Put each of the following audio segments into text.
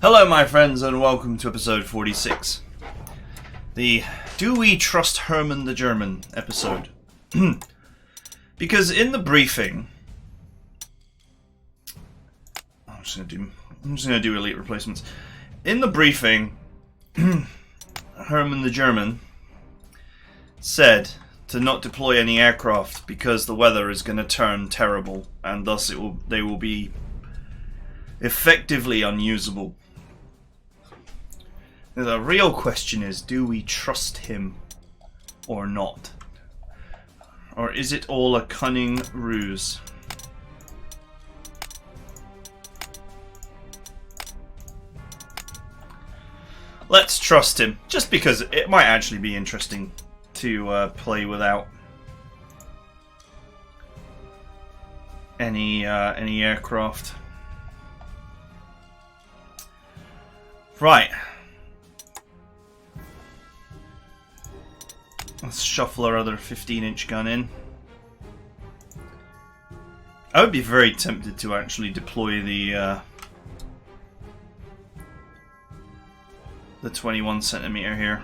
Hello my friends and welcome to episode 46. The Do We Trust Herman the German episode. Because in the briefing... I'm just gonna do elite replacements. In the briefing, Herman the German said to not deploy any aircraft because the weather is going to turn terrible and thus they will be effectively unusable. Now, the real question is, do we trust him or not? Or is it all a cunning ruse? Let's trust him, just because it might actually be interesting to play without any aircraft. Right. Let's shuffle our other 15-inch gun in. I would be very tempted to actually deploy the 21 centimeter here.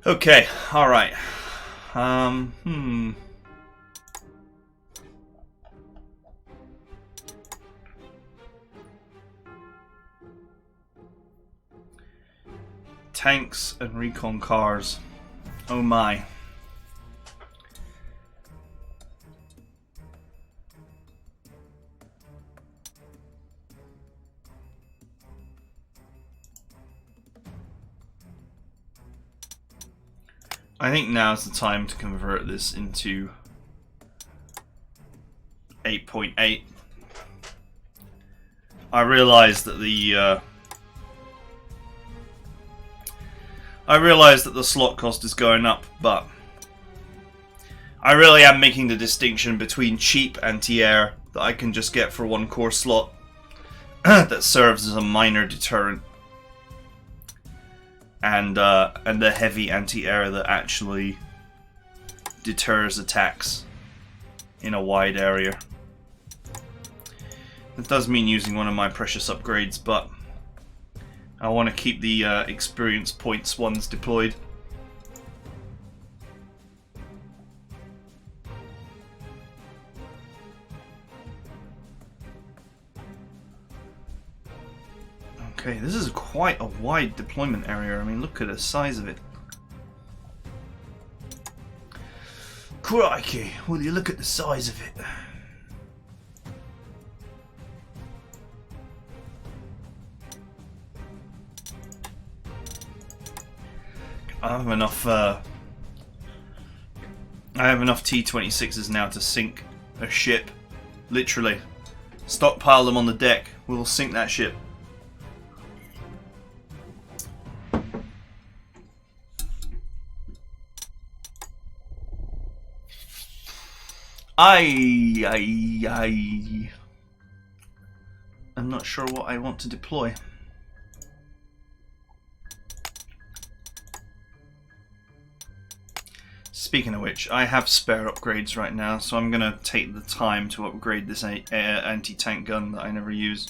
Okay, alright. Tanks and recon cars. Oh my. I think now's the time to convert this into 8.8. I realize that the slot cost is going up, but I really am making the distinction between cheap anti-air that I can just get for one core slot that serves as a minor deterrent, and the heavy anti-air that actually deters attacks in a wide area. It does mean using one of my precious upgrades, but I want to keep the experience points ones deployed. Okay, this is quite a wide deployment area. I mean, look at the size of it. Crikey, will you look at the size of it? I have enough T-26s now to sink a ship. Literally. Stockpile them on the deck. We'll sink that ship. I'm not sure what I want to deploy. Speaking of which, I have spare upgrades right now, so I'm gonna take the time to upgrade this anti-tank gun that I never use.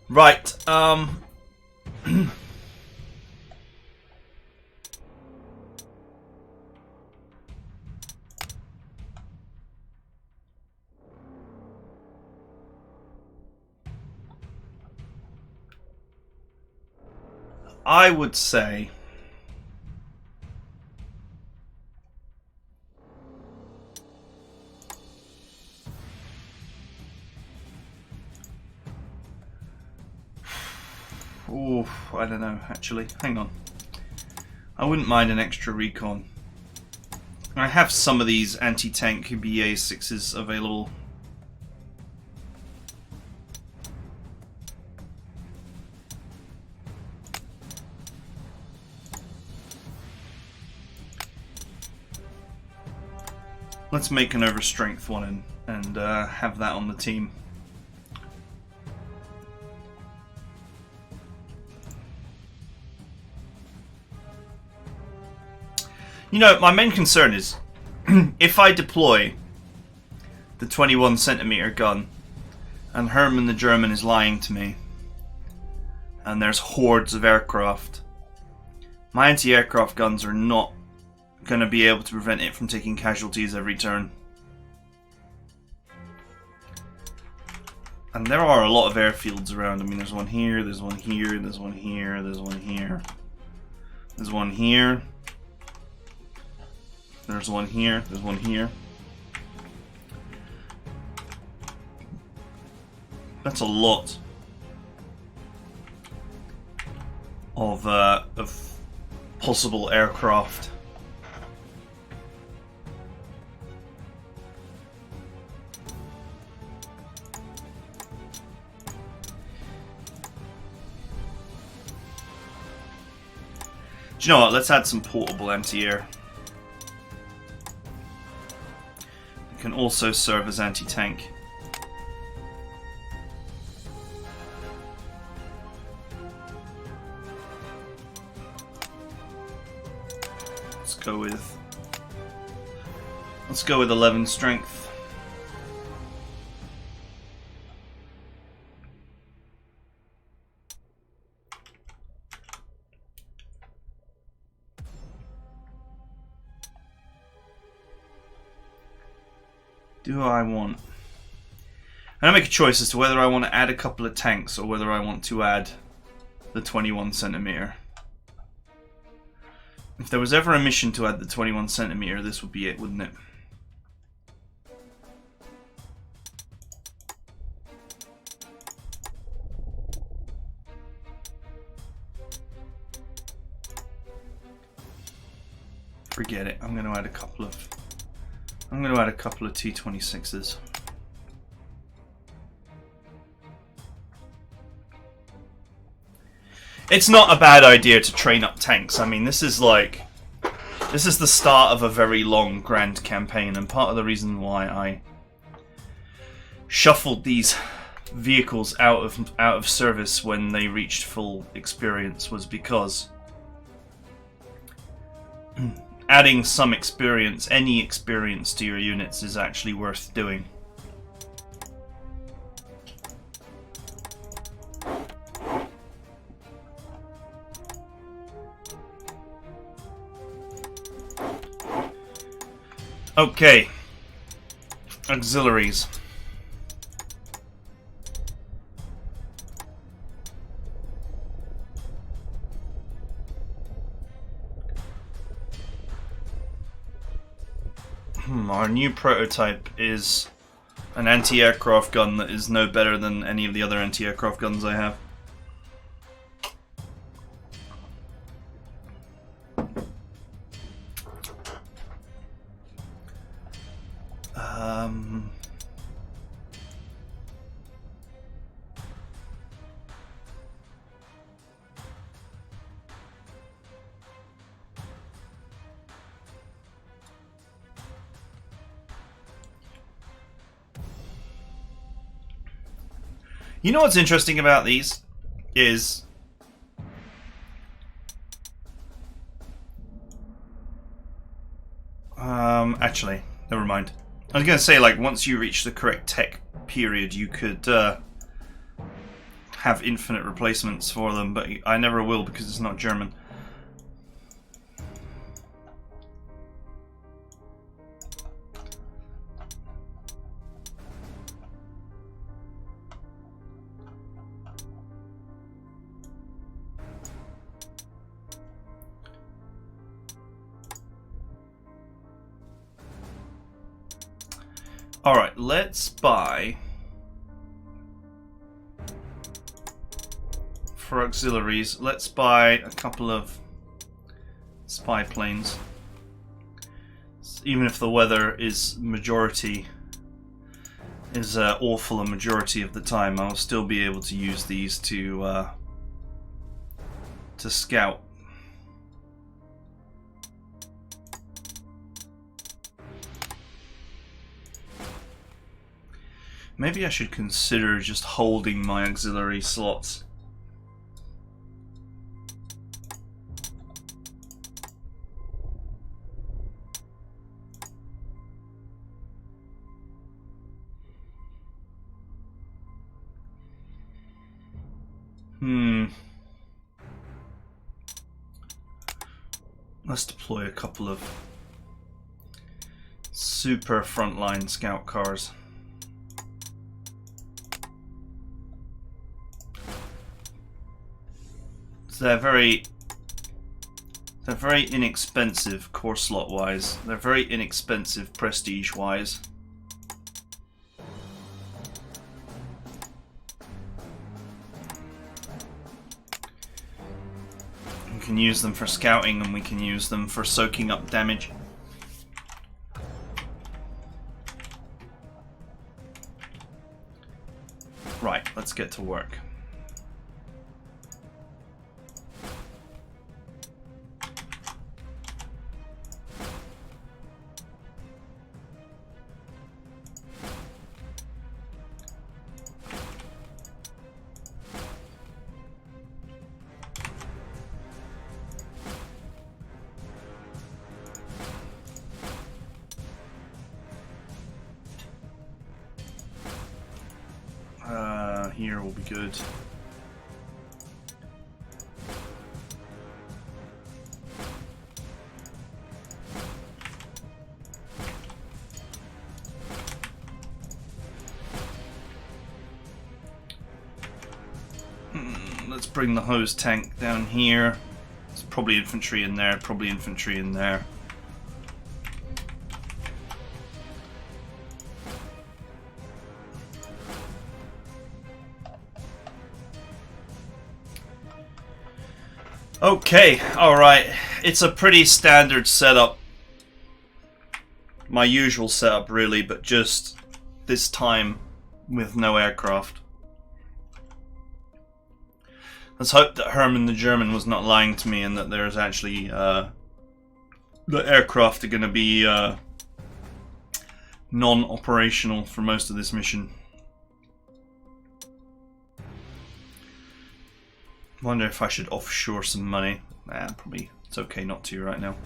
Right, I would say ooh, I don't know, actually. Hang on. I wouldn't mind an extra recon. I have some of these anti-tank BA6s available. Let's make an overstrength one and have that on the team. You know, my main concern is if I deploy the 21cm gun and Hermann the German is lying to me and there's hordes of aircraft, my anti-aircraft guns are not going to be able to prevent it from taking casualties every turn. And there are a lot of airfields around. I mean, there's one here, there's one here, there's one here, there's one here. There's one here. There's one here, there's one here. That's a lot of possible aircraft. Do you know what? Let's add some portable anti-air. It can also serve as anti-tank. Let's go with 11 strength. Do I want... I make a choice as to whether I want to add a couple of tanks or whether I want to add the 21cm. If there was ever a mission to add the 21cm, this would be it, wouldn't it? Forget it. I'm going to add a couple of T-26s. It's not a bad idea to train up tanks. I mean, this is the start of a very long grand campaign, and part of the reason why I shuffled these vehicles out of service when they reached full experience was because adding some experience, any experience to your units is actually worth doing. Okay, auxiliaries. Our new prototype is an anti-aircraft gun that is no better than any of the other anti-aircraft guns I have. You know what's interesting about these is actually, never mind. I was going to say, like, once you reach the correct tech period, you could have infinite replacements for them, but I never will because it's not German. Alright, let's buy, for auxiliaries, let's buy a couple of spy planes. Even if the weather is awful a majority of the time, I'll still be able to use these to scout. Maybe I should consider just holding my auxiliary slots. Let's deploy a couple of super frontline scout cars. So they're very inexpensive core slot wise. They're very inexpensive prestige wise. We can use them for scouting and we can use them for soaking up damage. Right, let's get to work. Here will be good. Let's bring the hose tank down here. There's probably infantry in there, probably infantry in there. Okay, alright. It's a pretty standard setup. My usual setup, really, but just this time with no aircraft. Let's hope that Herman the German was not lying to me and that there's actually the aircraft are going to be non-operational for most of this mission. Wonder if I should offshore some money. Nah, probably it's okay not to right now.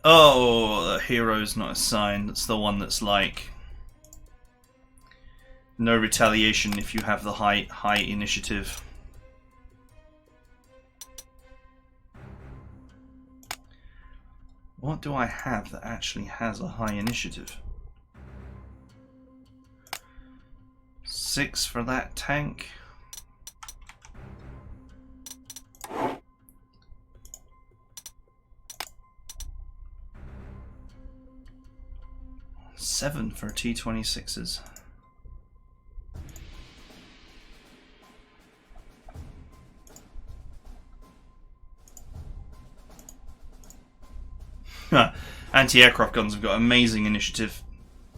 Oh, the hero's not assigned. That's the one that's like no retaliation if you have the high initiative. What do I have that actually has a high initiative? 6 for that tank. Seven for T-26s. Anti-aircraft guns have got amazing initiative.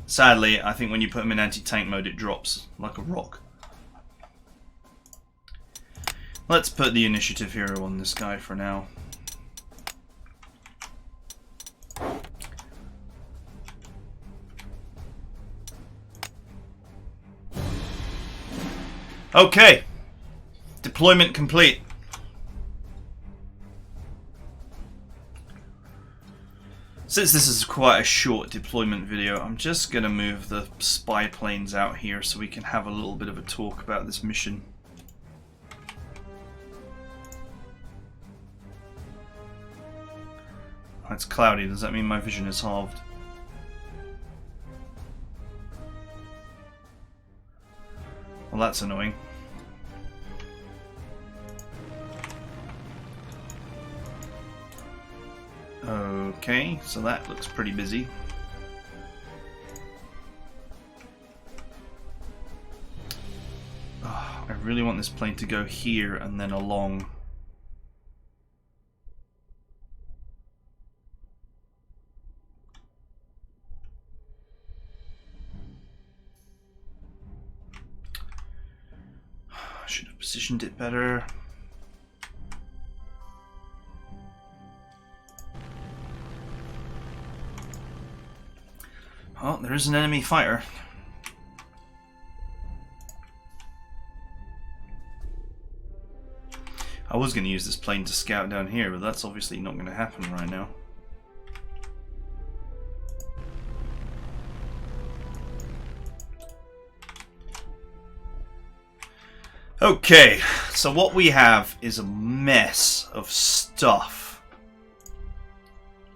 Sadly, I think when you put them in anti-tank mode it drops like a rock. Let's put the initiative hero on this guy for now. Okay, deployment complete. Since this is quite a short deployment video, I'm just going to move the spy planes out here so we can have a little bit of a talk about this mission. Oh, it's cloudy, does that mean my vision is halved? Well, that's annoying. Okay, so that looks pretty busy. Oh, I really want this plane to go here and then along. I should have positioned it better. Oh, there is an enemy fighter. I was going to use this plane to scout down here, but that's obviously not going to happen right now. Okay, so what we have is a mess of stuff.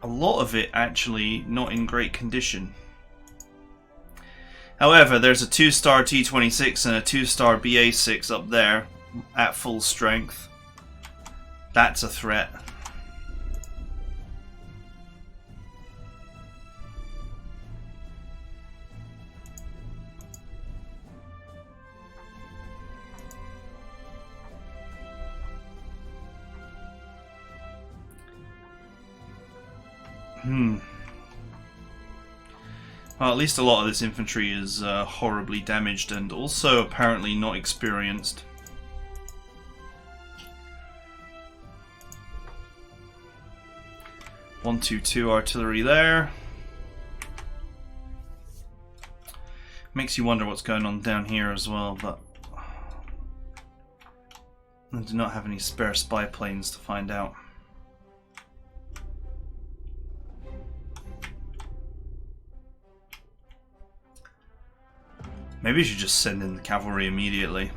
A lot of it actually not in great condition. However, there's a 2-star T-26 and a 2-star BA-6 up there at full strength. That's a threat. Well, at least a lot of this infantry is horribly damaged and also apparently not experienced. .122 artillery there. Makes you wonder what's going on down here as well, but I do not have any spare spy planes to find out. Maybe you should just send in the cavalry immediately.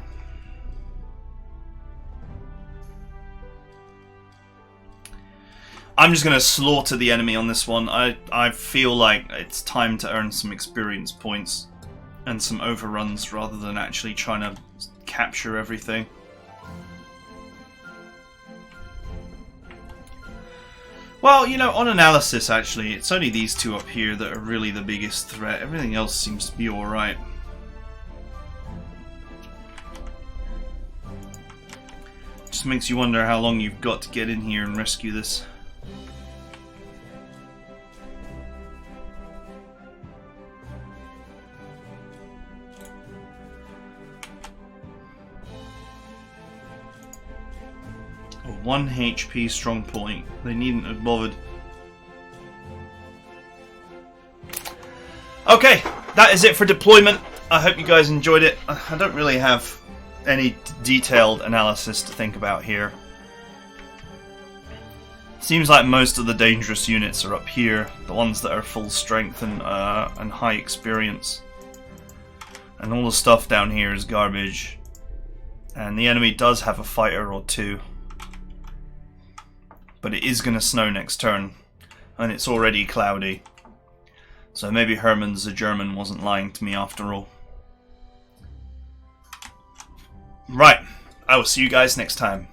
I'm just going to slaughter the enemy on this one. I feel like it's time to earn some experience points and some overruns rather than actually trying to capture everything. Well, you know, on analysis actually, it's only these two up here that are really the biggest threat. Everything else seems to be alright. Just makes you wonder how long you've got to get in here and rescue this. A 1 HP strong point. They needn't have bothered. Okay, that is it for deployment. I hope you guys enjoyed it. I don't really have any detailed analysis to think about here. Seems like most of the dangerous units are up here, the ones that are full strength and high experience. And all the stuff down here is garbage. And the enemy does have a fighter or two. But it is going to snow next turn, and it's already cloudy. So maybe Herman's the German wasn't lying to me after all. Right, I will see you guys next time.